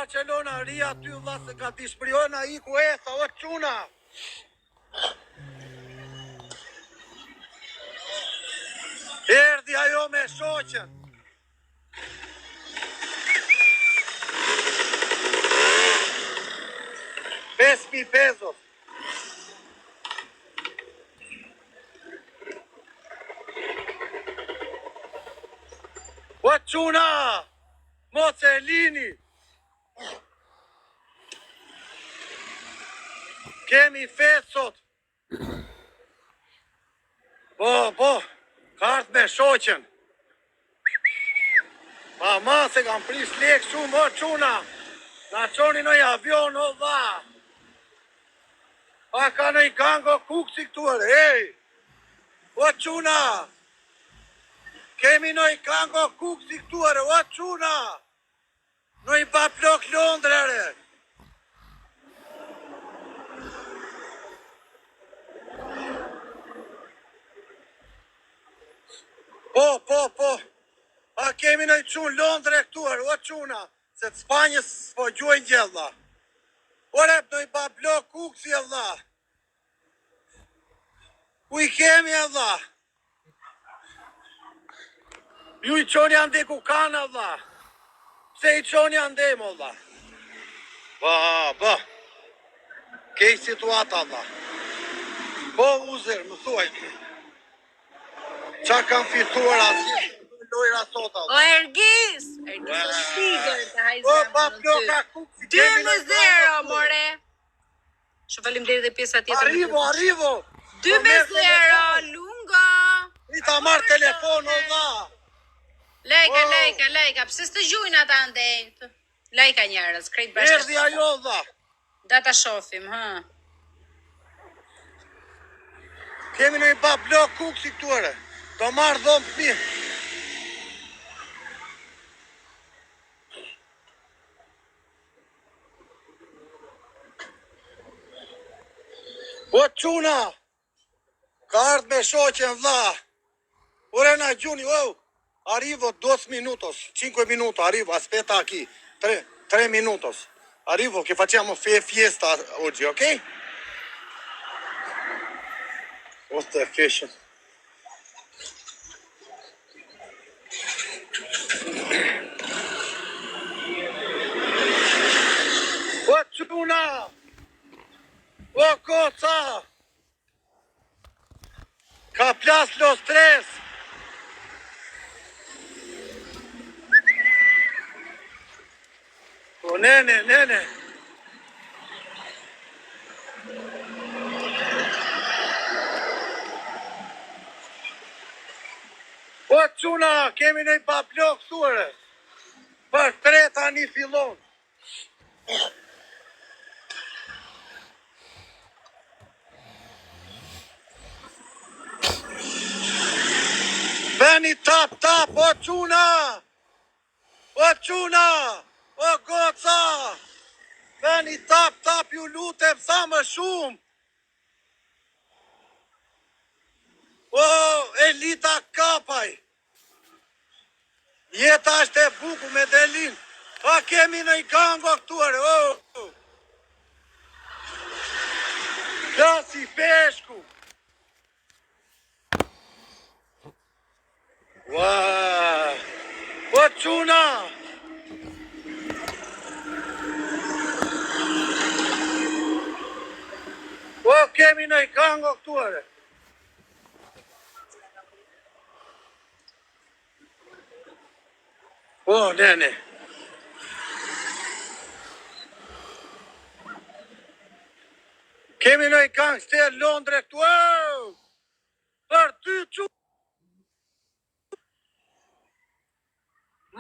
Barcelona, ria aty vlla se ka t'i shprion ai ku esa, o çuna. Erdi ajo me shoqen. $5,000. O çuna, mos e lini. Kemi fet sot. Po, kart me shoqen. Ma se kam pris lek shumë, o çuna. Na qoni nëj avion, o dha. A ka nëj gango kuksi këtuar, ej. O çuna. Kemi nëj gango kuksi këtuar, o çuna. Nëj bablok Londrere. Po. A kemi nëj qunë Londre këtuar, o çuna. Se të Spanjës s'po gjojnë gjella. O rep nëj bablok kuksi, Allah. Ku i kemi, Allah. Ju i qoni ande ku kanë, Allah. Pse i qoni ande, Allah. Ba. Kej situata, Allah. Po, uzer, më thuaj. Qa kam fituar asje? Lojra sot, Allah. O Ergis o shtigër të hajzëm. O, babloka kuksi, kemi në 2-0, more. Shumë faleminderit dhe pjesa tjetër. Arrivo. 2-0, lungo. I ta marrë telefon, Allah. Lejka, pse s'të gjujnë ata ndejnë? Lejka njerës, krejt bashkë. Erdi ajo, Allah. Da ta shofim, Kemi në i bablok kuksi këtuare. Do marrë dhomë të mirë. O çuna. Ka ardhë me shoqen vlla. Ore na gjuni, arrivo 2 minutos, 5 minutos, arrivo, aspetta aquí, 3 minutos. Arrivo che facciamo fiesta oggi, ok? What the fish? O çuna! O koca! Ka plas los tres! O nene! O çuna, kemi në i bablok thure. Për 3 tani fillon. Veni tap, o çuna! O goca! Veni tap, ju lutem sa më shumë! O, Elita kapaj! Jeta është e buku me delin! A kemi në i gango këtuare, Klasi peshku! Ua! O çuna! O kemi në i gango këtuare! O, nene! Kemi në i gangster Londre këtu, për ty që...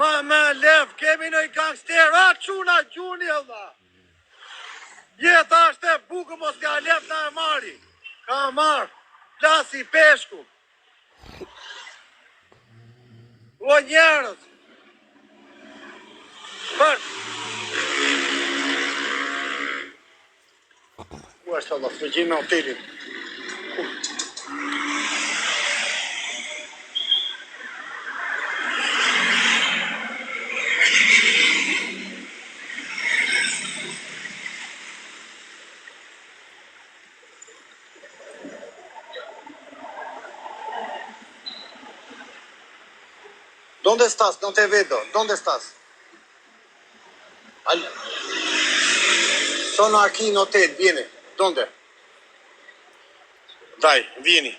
Ma lev, kemi në i gangster, a quna gjuni, Allah! Jeta është e bukë, mos ka lev në e mari. Ka marë, plasi peshku. O njerës! Për... Ashtë Allah, së gjimë në hotelin. ¿Dónde estás? No te veo. ¿Dónde estás? Sono aquí in hotel, vieni. ¿Dónde? Dai, vieni.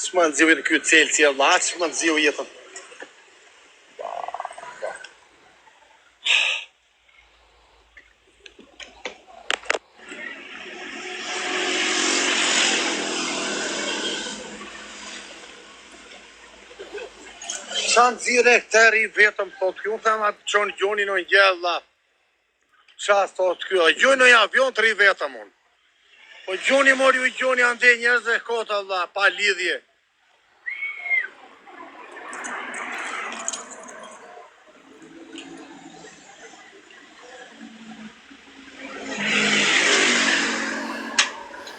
S'ma nëziu në kjo celë si Allah, s'ma nëziu jetën. Qa nëzire këtë ri vetëm, thot kjo, unë them atë qonë gjoni në njëllë, la. Qa thot kjo, gjoni në avion të ri vetëm unë. Po gjoni mori u gjoni ande njerëz e kota, Allah, pa lidhje.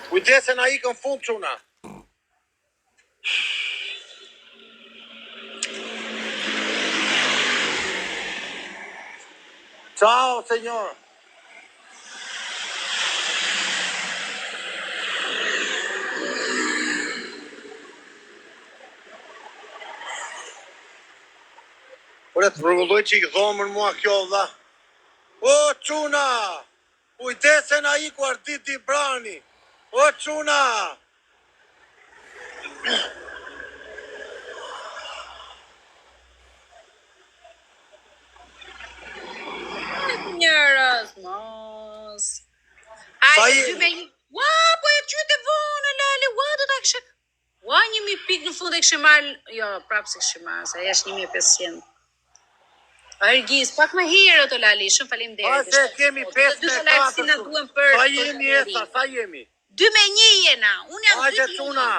Kujdese na ikën fund quna. Ciao, signor. Por e të rrugulloj që i dhomën mua kjo, Allah. O, quna! Kujdese na iku ardit di brani. O, quna! Njerëz, mos. Sa Hajde, jemi? 2 me 1. Ua, po e qyte vonë, Lali, ua, do ta kishe... Ua, 1000 pikë në fund e kishe marrë... Jo, prapë se kishe marrë, se jesh 1500. Argis, pak më herë të Lali, shumë faleminderit. Se kemi 5 me 4. Si na duhen për... Sa jemi esa, sa jemi? 2 me 1 jena, unë jam 2 Hajde quna.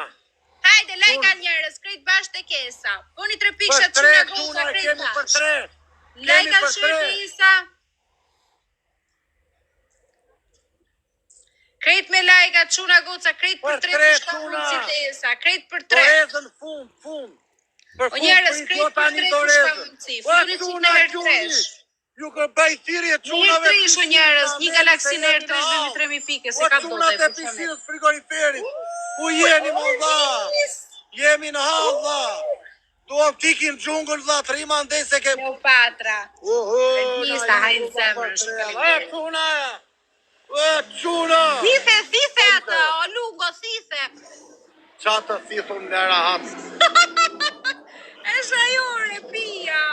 Hajde, lajka njerëz, krejt bashkë të kesa. Poni 3 pikësha Për 3 quna goca quna, krejt kemi për bashkë. 3. Lajka për shirë 3. Isa. Krejt me lajka quna goca, krejt për 3 pishka quna. si të Isa. Krejt për 3. Dorezën fund. Për O fund, njerëz, për krejt për 3 tani pishka dorezën. mundësi. O, Fluni që në herë 3. Ju kërbej thirje Në qunave. herë 3 sho njerëz, një galaksi në herë 3 bëmi 3000 pike, se ka O, bota e qunat e pisinës frigoriferit. Ku jeni, më dha? Jemi në hall, dha. Duam tikin xhungull, dha, të rima ndej se ke... Kleopatra. Regista, hajnë zemër, shumë faleminderit. Quna! O, quna! Thithe atë, o lungo, thithe. Qa të thithun në rahat? E shajore, pia.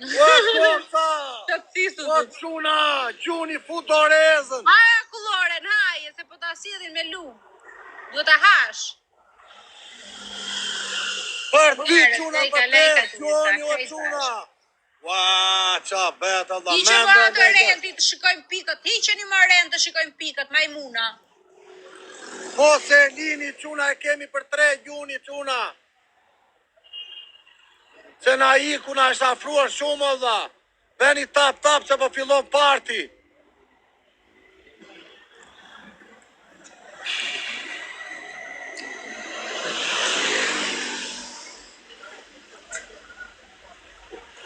O, qota! Të thithu O, quna! Gjuni fu dorezën! Haja kulloren, haje, se po ta sjedhin me lum. Do ta hash. Për ty Njerëz, quna, lejka, për lejka, te, gjoni, o, krejt quna! Ua, qa bet, Allah, Hiqe më atë renti të shikojmë pikët. Hiqeni më rent të shikojmë pikët, majmuna. Mos e lini quna, e kemi për 3 gjuni quna. Se na iku na është afruar shumë, Allah. Veni tap, se po fillon parti.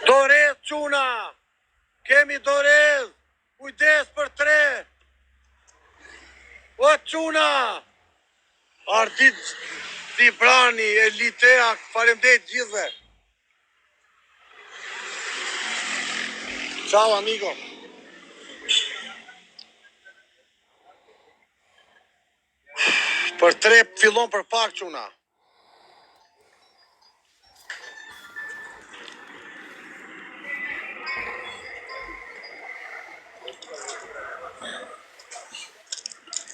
Dorez quna. Kemi dorez. Kujdes për 3. O quna. Ardit Dibrani, Elitea, faleminderit gjithve. Ciao amigo. Për 3 fillon për pak quna.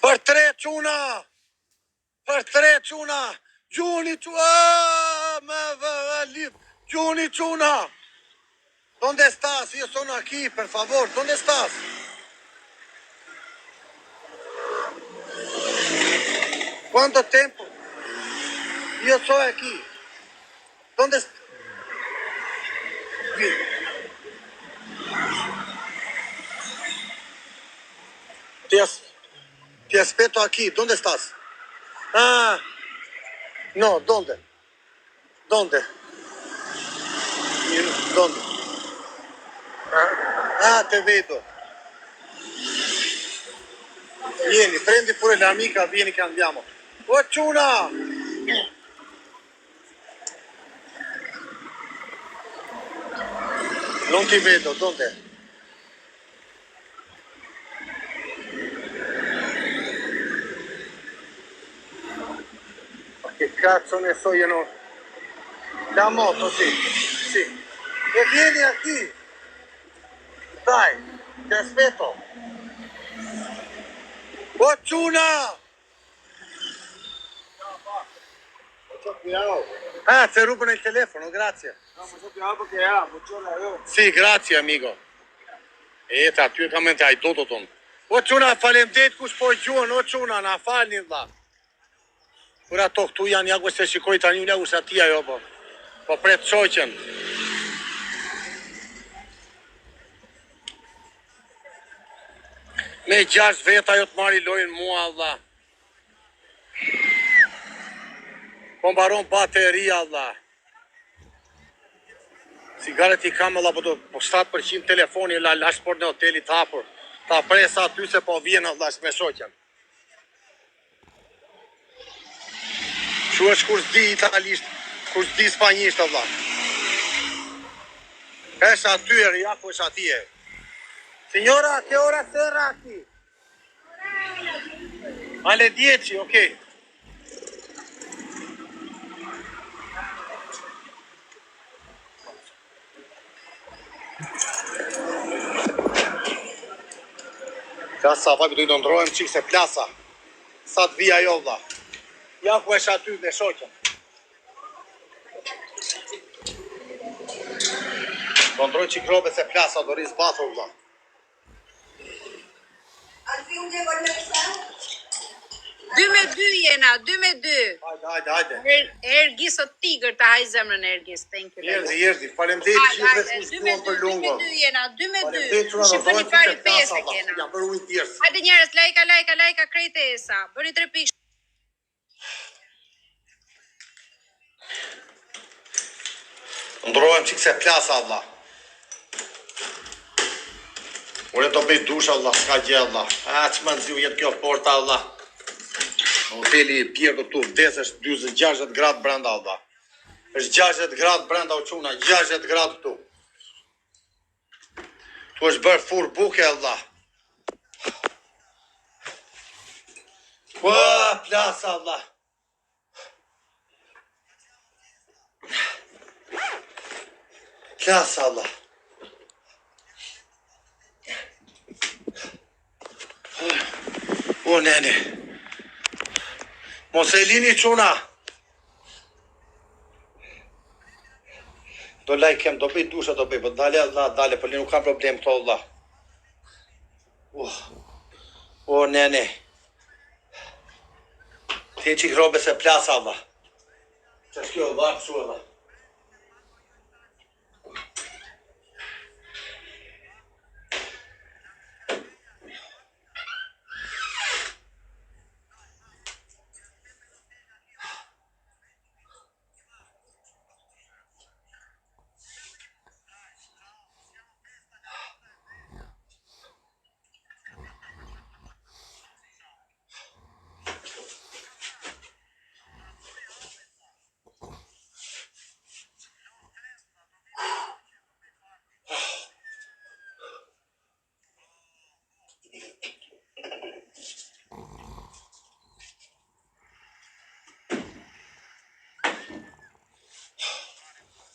Për 3 quna. Për 3 quna. Gjuni quna. Me vëllit. Gjuni quna. ¿Dónde estás? Yo sono aquí, por favor. ¿Dónde estás? ¿Cuánto tiempo? Yo soy aquí. ¿Dónde estás? Te aspetto aquí. ¿Dónde estás? Ah. No, ¿dónde? ¿Dónde? Donde? Ah, te vedo. Vieni, prendi pure l'amica, vieni che andiamo. Oh, Ciuna! Non ti vedo, dov'è? Ma che cazzo ne so io non... La moto, sì, sì. E vieni qui. Dai, ti aspetto. Oh, Ciuna! Ah, ti rubano il telefono, grazie. Sì, grazie, amico. Eta, ty kam të ai do ton. O çuna faleminderit kush po gjuan, o çuna na falni vlla. Kur ato këtu janë ja ku se shikoj tani unë us aty ajo po. Po pret shoqën. Me 6 veta ajo të marri lojën mua vlla. Po mbaron bateria vlla. Sigaret i kam valla po 7% telefoni la lash por në hotelit hapur. Ta presa aty se po vjen valla me shoqën. Shu është kur s'di italisht, kur s'di spanjisht valla. Esh aty e ja ku është atje. Signora, che ora serra qui? Alle 10, ok. Ka sa pak du i ndrojmë qikë se plasa. Sa të vija jo vlla. Ja ku është aty me shoqën. Do ndroj qikë robe se plasa do rizë bathur vlla. 2-2 jena, 2-2. Hajde. Ergis o tigër të haj zemrën Ergis. Thank you. Jerdi, faleminderit gjithë që shkuan për lungo. 2-2 jena, 2-2. Faleminderit çuna Shifë një pari 5 e kena. Jam për ujë tjerës. Hajde njerës, lajka krejtë e sa. Bëni 3 pikë. Ndrohem qikë se plasa vlla. Ure do bëj dusha vlla, s'ka gjë vlla. A që më nëziu jetë kjo porta vlla. Hoteli i Pierre këtu vdes është 46 gradë brenda vlla. Është 60 gradë brenda u çuna, 60 gradë këtu. Tu është bërë fur buke vlla. Ua, plasa vlla. Plasa vlla. O nene. Mos e lini çuna. Do lajkem, do bëj dusha, do bëj, po dale, po nuk kam problem këto vlla. O nene. Ti qik robe se plasa vlla. Që është kjo vlla kështu vlla.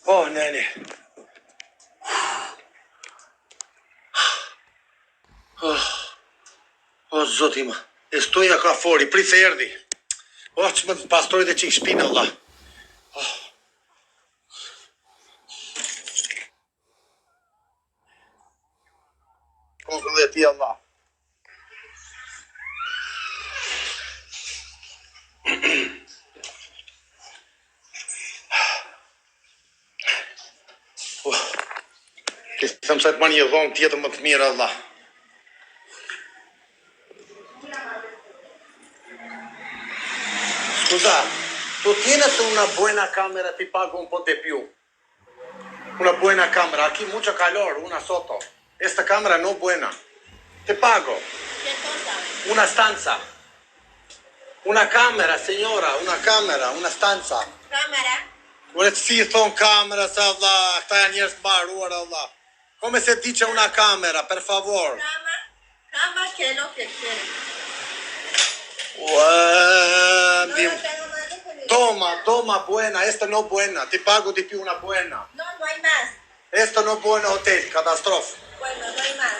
O, nene. O, zoti ma. E stoja ka fori, prit se erdi. O, që më të pastroj dhe qik shpina, vlla. Kokën dhe ti, vlla. Thëm se të ma një dhomë tjetër më të mirë, vlla. Scusa, tu tienes una buena camera, ti pago un po' di più. una buena cámara. Aquí mucho calor, una soto. Esta cámara no buena. Te pago. ¿Qué cosa? Una stanza. Una camera, signora, una camera, una stanza. Cámara. Ure të si thon kamera, sa Allah, këta janë njerëz mbaruar, Allah. Come se dice una camera, per favor. Cama. Cama, ¿qué es lo que quieres? Ua, No, no tengo más disponible. toma, buena, esta no buena, ti pago di più una buena. No, no hay más. Esta no buena hotel, catastrofe. Bueno, no hay más.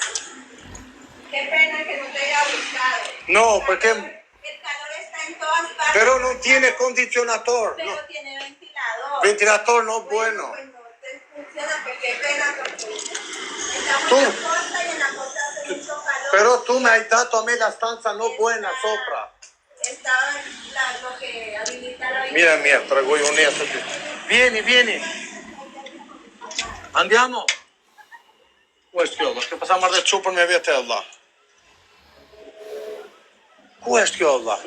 Qué pena que no te haya gustado. No, porque... El calor está en todas partes. Pero no tiene condicionador. Pero No. tiene ventilador. Ventilador no bueno. Bueno, te funciona, pues qué pena porque estamos Tú. en la costa y en la costa hace mucho calor. Pero tu mi hai dato a me la stanza no buena sopra. Estaba lo que habilita la Mira, trago io un esso. Vieni. Andiamo. Ku është kjo? Që pasa marrë dhe çupën me vete, Allah. Ku është kjo, Allah?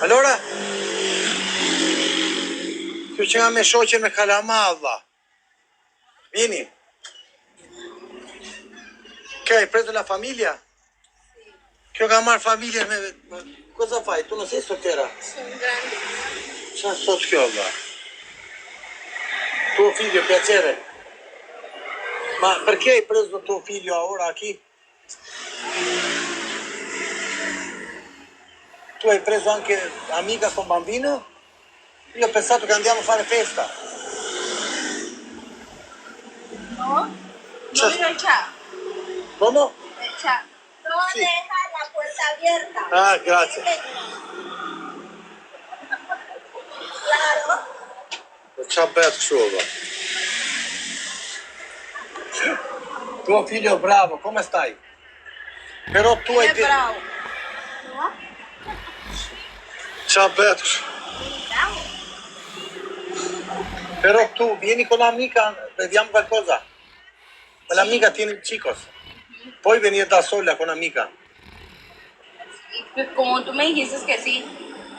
Allora? Kjo që nga me shoqen me kalama, Allah. Vieni. Che hai preso la famiglia? Kjo ka marrë familjen me... Cosa fai? Tu non sei soltera? Son grandes. Qa sot kjo, Allah? Tuo figlio, piacere. Ma perché hai preso tuo figlio ora qui? Tu hai preso anche amica con bambino? Io ho pensato che andiamo a fare festa. No, no Cioè- vino el chat. ¿Cómo? El chat. No Sí. deja la puerta abierta. Ah, grazie. Claro. Ciao Bert Sciova. Tuo figlio è bravo, come stai? Però tu hai detto... Bravo. ¿No? Ciao Bert. Bravo. Però tu vieni con l'amica, vediamo qualcosa. Quell'amica tiene i chicos. Puoi venire da sola con amica. Y pues como tú me dijiste que sí,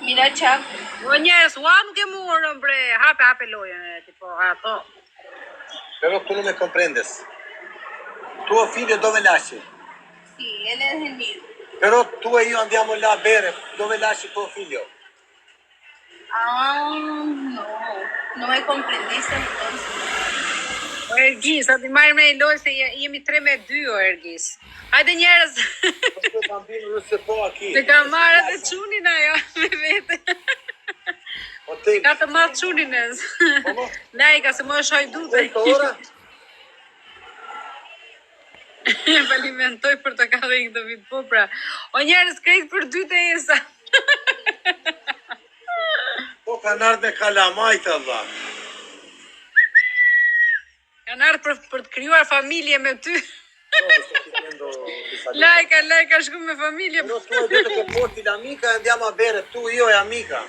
mira el chat. O njerëz, ua nuk e morën bre, hape lojën, tipo, ato. Però tu non mi comprendes. Tuo figlio dove lasci? Sí, él es el mío. Però tu e io andiamo là a bere, dove lasci tuo figlio? Ah, no. No me comprendiste entonces. O Ergis, atë marrë me lojë se jemi 3-2 o Ergis. Hajde njerëz. Questo bambino non si può qui. Të ka marrë edhe çunin ajo me vete. Hotel. Ka të marrë çunin e. Come? Lajka se më është hajdute. Questa ora? Falimentoj për të ka dhe këtë vit po pra. O njerëz krejt për 2 të esa. Po kanë ardhur me kalamajt Allah. Kanë ardhur për të krijuar familje me ty. No, sto chiedendo di salire. Lajka shku me familje. Però tu hai detto che porti l'amica e andiamo a bere, tu, io e amica.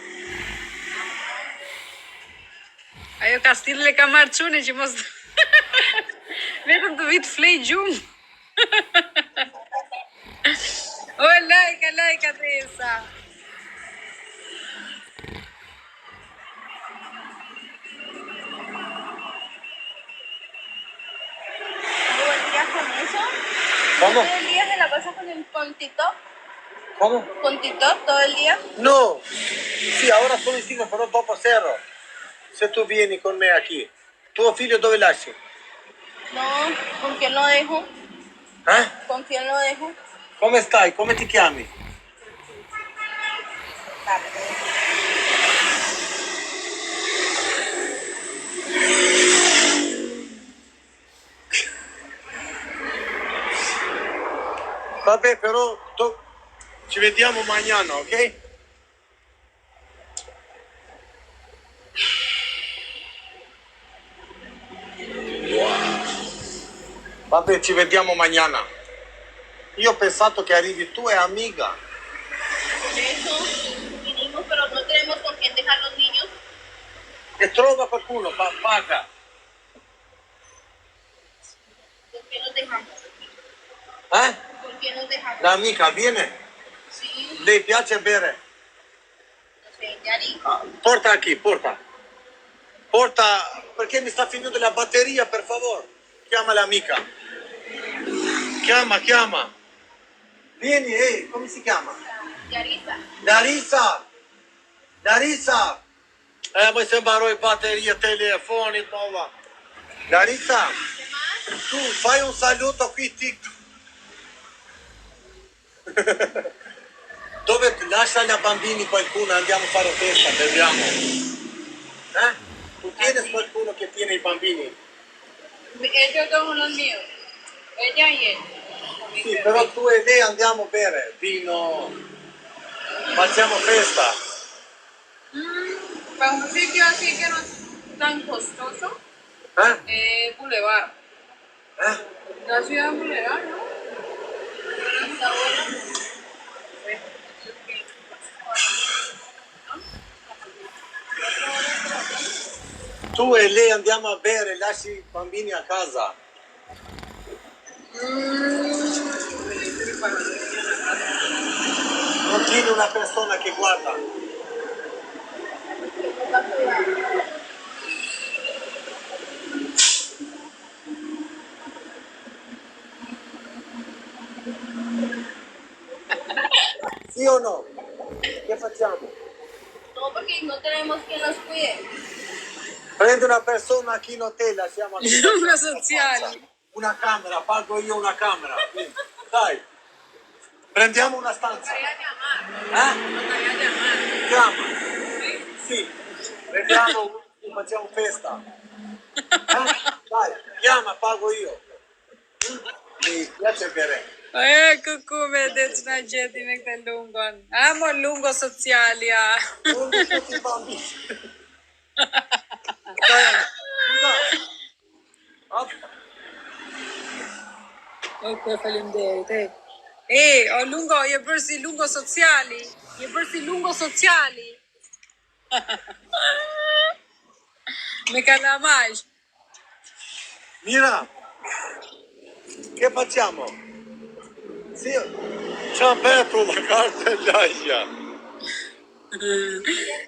Ajo ka stilin e ka marrë çunin që mos vetëm të vit flej gjumë. O lajka të esa. ¿Todo el día con eso? ¿Cómo? ¿Todo el día se la pasa con TikTok? ¿Cómo? ¿Con TikTok todo el día? No. Sì, ora sono in Sicilia, però dopo sera. Se tu vieni con me aquí. Tuo figlio dove lasci? No, ¿con quién lo dejo? Eh? ¿Con quién lo dejo? Come stai? Come ti chiami? Dale. Vabbè, però ci vediamo mañana, ok? Vabbè, ci vediamo mañana. Io ho pensato che arrivi tu e amica. Por eso vinimos, pero no tenemos con quién dejar los niños. E trova qualcuno, paga. ¿Con quién los dejamos? Eh? ¿Con quién los dejamos? L'amica viene? Sí, Lei piace bere? no sé, Yari. Porta qui, porta. Porta, perché mi sta finendo la batteria, per favore. Chiama l'amica. Chiama. Vieni, come si chiama? Yarisa. Larisa! Mă se mbaroi batteria telefonit, nova. Larisa, tu fai un saluto qui TikTok. Dove lascia gli bambini qualcuno, andiamo a fare festa, beviamo. Tu tienes qualcuno che tiene i bambini? Ellos dos son los míos. Ella y él. Sì, però tu e lei andiamo a bere vino, facciamo festa. Para un sitio así que no es tan costoso, Boulevard. La ciudad Boulevard, ¿no? Tu e lei andiamo a bere, lasci i bambini a casa. Non tieni una persona che guarda. Sì o no? Che facciamo? No, porque no tenemos quien los cuide. Prendi una persona aquí in hotel, lasciamo a Lungo sociali. una camera, pago io una camera. Quindi, dai, prendiamo una stanza. Chiama. Sì, prendiamo, facciamo festa. Dai, chiama, pago io. Mi piace bere. Kuku me dhe që na gjeti me këtë lungon. Mo lungo socialja. Unë tutti i bambini. Scusa. Ok, faleminderit. O lungo, je bërë si lungo sociali. Me kalamaj. Mira, che facciamo? Sì, c'ha aperto la carta e l'aia.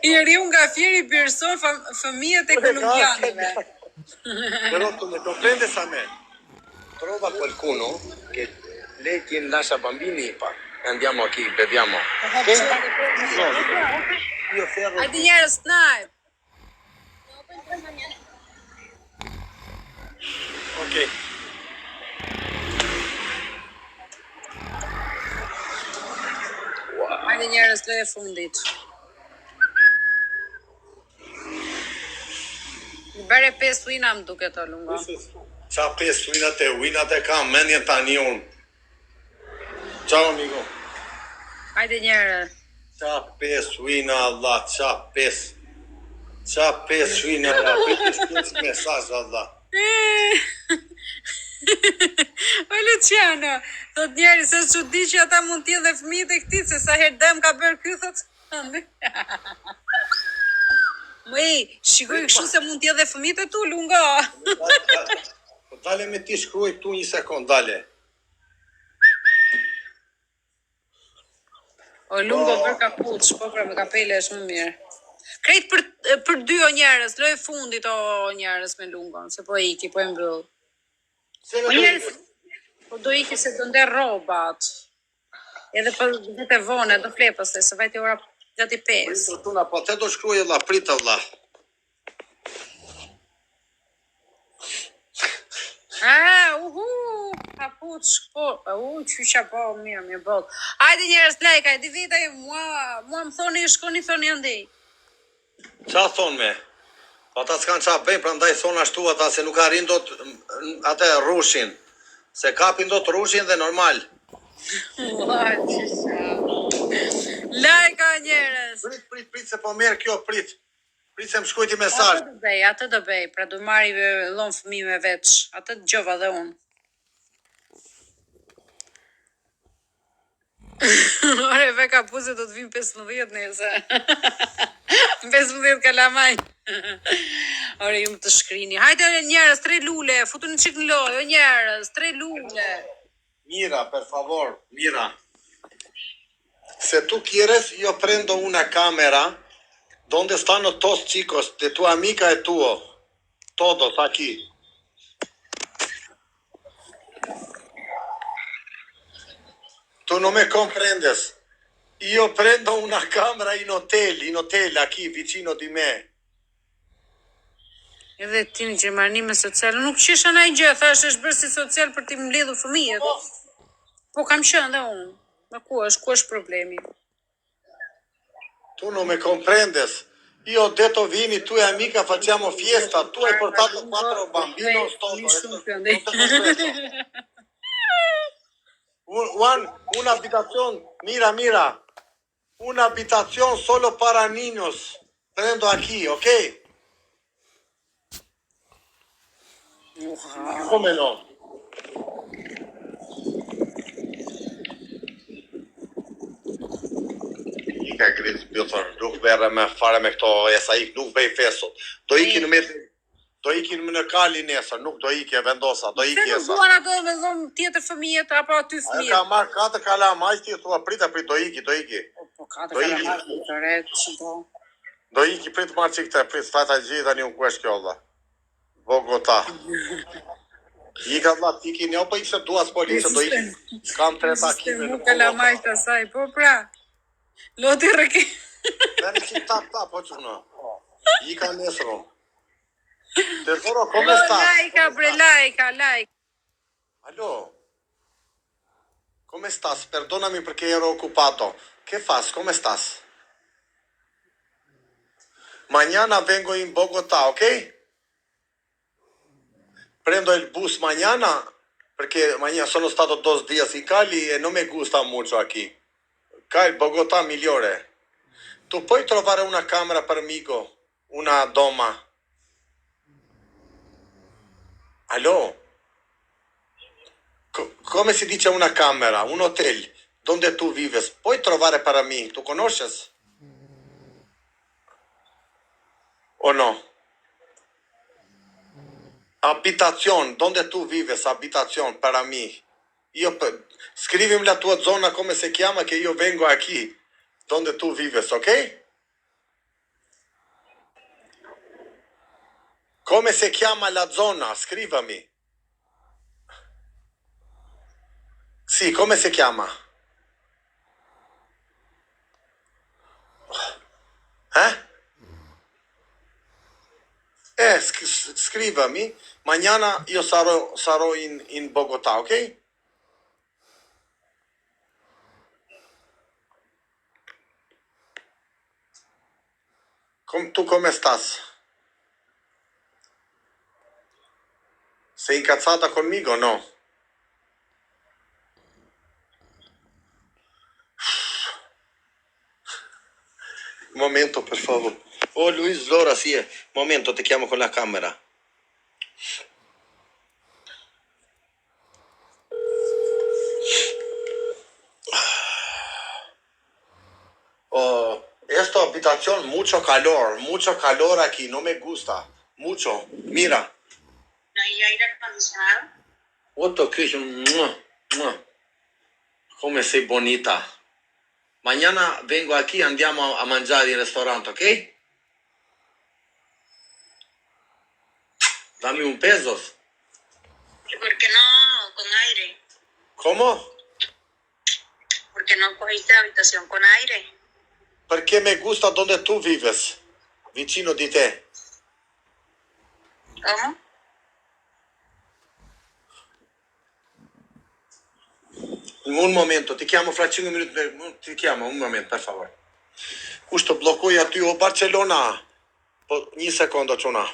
I riu nga fieri person fëmijët e kolumbianëve. Però tu mi comprende sa me? Trova qualcuno che lei tiene lascia bambini e andiamo qui, beviamo. Io ferro. Hajde njerëz snajt. No, pues para mañana. Ok. Hajde njerëz le e fundit. Bëre 5 wina më duke të lungo. Qa 5 winat e kam, mendjen tani unë. Ciao amigo. Hajde njerëz. Qa 5 wina, Allah, qa 5 wina, Allah, për mesazh, Allah. O Luciano, thot njeri se që di që ata mund t'jenë dhe fëmijët e këtij, se sa herë dëm ka bërë ky, thot. Mëj, shikoj kështu se mund t'jenë dhe fëmijët e tu, lungo. Dale me ti shkruaj tu një sekond, dale. O lungo bër kapuç, po pra me kapele është më mirë. Krejt për dy o njerëz, loj fundit o njerëz me lungon, se po iki, po e mbyll. Po njerëz, po do iki se do nder rrobat. Edhe po vete vone, do flepës se vajti ora gati 5. Tuna, po te do shkruaj Allah, prit Allah. Kapuç, po, qysha po, mirë boll. Hajde njerëz lejka, di vitaj, mua më thoni thoni andej. Qa thonë me? Ata s'kan qa bëjnë, pra ndaj thonë ashtu ata se nuk arrin do të atë rushin. Se kapin do të rushin dhe normal. Lajka njerëz. Prit se po merë kjo, prit. Prit se më shkujti mesazh. Atë do bëj, pra do marri lon fëmijë me veç. Atë dëgjova dhe unë. Ore, ve kapuze do të vim 15 nese. 15 kalamaj. Ore, ju më të shkrini. Hajde njerëz, 3 lule, futu në qik në lojë, o njerëz, 3 lule. Mira, per favor, mira. Se tu quieres, yo prendo una cámara ¿Dónde están los dos chicos de tu amiga y tuo? Todos aquí. Tú no me comprendes. Io prendo una camera in hotel aquí, vicino di me. Edhe ti në gjermanime sociale, nuk qesha na i gjë, thash është bërë si social për ti mbledhur fëmijët. Po kam qenë dhe unë. Ma ku është problemi? Tu non mi comprendes. Io ho detto vieni tu e amica facciamo fiesta. Tu hai portato 4 bambini. Una habitación, mira. Una habitación solo para niños. Prendo aquí, ¿ok? Come no? Ka kritë Bjotër, nuk verë me fare me këto esa ik, nuk bëj feso. Do ikin në kali nesër, nuk do iki e vendosa, do iki esa. Se nuk duan ato me dhomë tjetër fëmijët, apo aty fëmijët? Ka marrë 4 kalamaj, ti thua prit, do iki. Po 4 kalamaj, të retë, që do. Do iki, prit marrë që këte, prit, fata gjitha një unë kuesh kjo, dhe. Bogota. Ika vla, tiki një, po ikse duas polisë, do iki. Kam 3 takime në kalamaj të asaj, po pra. Loti rëki. Bene që tap, po që në. Ika nesro. Tesoro, come stas? Lajka, bre, lajka. Allo. Come stas? Perdonami perché ero occupato. Che fas? Come stas? Mañana vengo in Bogotá, ¿ok? Prendo il bus mañana perché mañana sono stato 2 días in Cali e non mi gusta mucho aquí. Cali, Bogotá, migliore. Tu puoi trovare una camera per amico? Una doma? Allo? Come si dice una camera? Un hotel? Donde tu vives? Puoi trovare para mí? ¿Tú conoces? ¿O no? Habitación, donde tu vives? Habitación para mí. Scrivimi la tua zona come si chiama che io vengo aquí, donde tu vives, ok? Come si chiama la zona? Scrivami. Sì, come si chiama? Scrivami. Mañana io sarò in Bogotá, ok? Tu come stas? Sei incazzata conmigo o no? Un momento, per favore. Oh, Luis Lora, sì. Momento, ti chiamo con la camera. Oh, esta habitación, mucho calor aquí, no me gusta. Mucho. Mira. ¿No hay aire acondicionado? Otto Christian, come sei bonita. Mañana vengo aquí, andiamo a mangiare in ristorante, ok? Dame un pesos. ¿Y por qué no con aire? ¿Cómo? ¿Por qué no cogiste habitación con aire? Perché mi gusta donde tu vives, vicino di te. ¿Cómo? Un momento, ti chiamo fra 5 minuti, ti chiamo, un momento, per favore. Kushtë blokoj aty o Barcelona. Po, 1 sekondo çuna.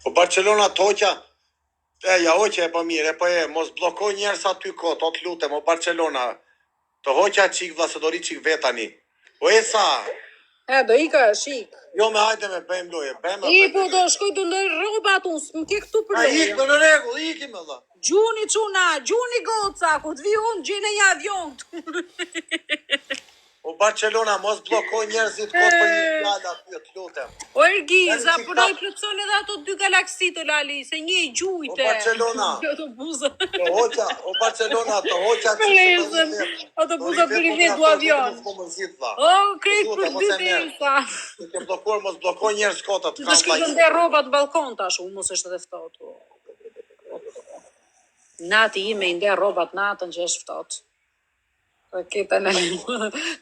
Po Barcelona toqja, ja hoqja e po mire, po mos blokoj njerës aty kot, o të lutem, o Barcelona. Të hoqja qik vlasëdori qik vetani. O esa, Do ika shik. jo me hajde me bëjmë loje, bëjmë. Po do shkoj të loj rrobat unë, s'më ke këtu për loje. Ik me në regull, ikim e dha. Gjuni quna, gjuni goca, kur të vi unë gjene një avion. O Barcelona, mos bllokoj njerëzit kot për një fjalë aty, të lutem. O Ergiza, Tani po TikTok. na i plotëson edhe ato 2 galaksi të lali, se një i gjujte. O Barcelona. Ato buza. O hoqa, o Barcelona, të hoqa që Përrezën, ato buza për i vetë du avion. O, krejt për 2 derisa. Të ke bllokuar, mos bllokoj njerëz kota të Të shkëllën dhe roba të balkon tash, u mos është edhe ftohtë. Nati ime i nde robat natën që është ftohtë. Këta në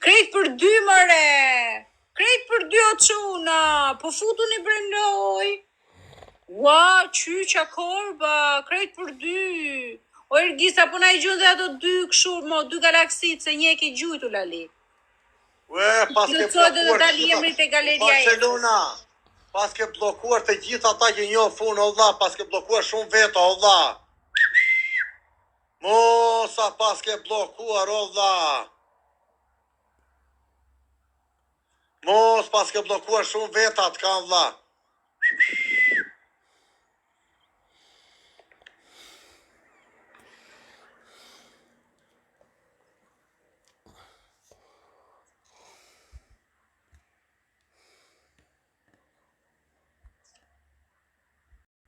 krejt për 2 mëre. Krejt për 2 o çuna. Po futu një brendoj. Ua, qyqa korba. Krejt për 2. O Ergisa, po na i gjun dhe ato 2 këshur, 2 galaksit, se një e ke gjujtu lali. Ue, pas ke Plotësoj dhe bllokuar dali emri te galeria e. Barcelona. Pas ke bllokuar të gjithë ata që njoh fun, o vlla, pas ke bllokuar shumë vetë, o vlla. Mosa pas ke bllokuar, o vlla. Mos pas ke bllokuar shumë vetat, ka vlla.